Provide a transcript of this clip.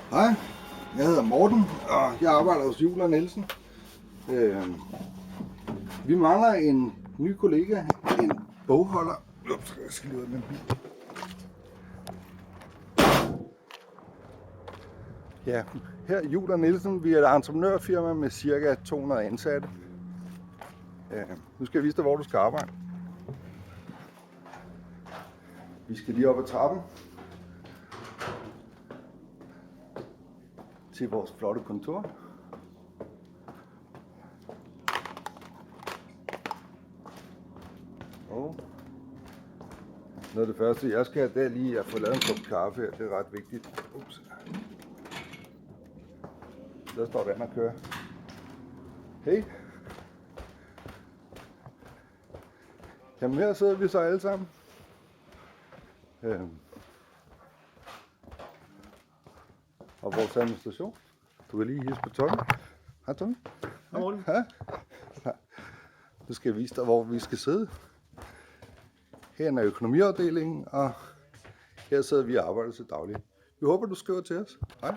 Hej, jeg hedder Morten, og jeg arbejder hos Juhl & Nielsen. Vi mangler en ny kollega, en bogholder. Ups, jeg skal lige ud af min bil. Ja, her Juhl & Nielsen, vi er et entreprenørfirma med ca. 200 ansatte. Nu skal jeg vise dig, hvor du skal arbejde. Vi skal lige op ad trappen til vores flotte kontor. Og noget af det første, jeg skal have, det er lige at få lavet en kop kaffe her. Det er ret vigtigt. Ups. Der står vand og kører. Hey. Jamen her sidder vi så alle sammen. Og vores administration. Du kan lige hilse på Tommy. Hej Tommy. Hej Morten. Ja. Nu skal jeg vise dig, hvor vi skal sidde. Her er økonomiafdelingen, og her sidder vi og arbejder til daglig. Vi håber, du skriver til os. Hej.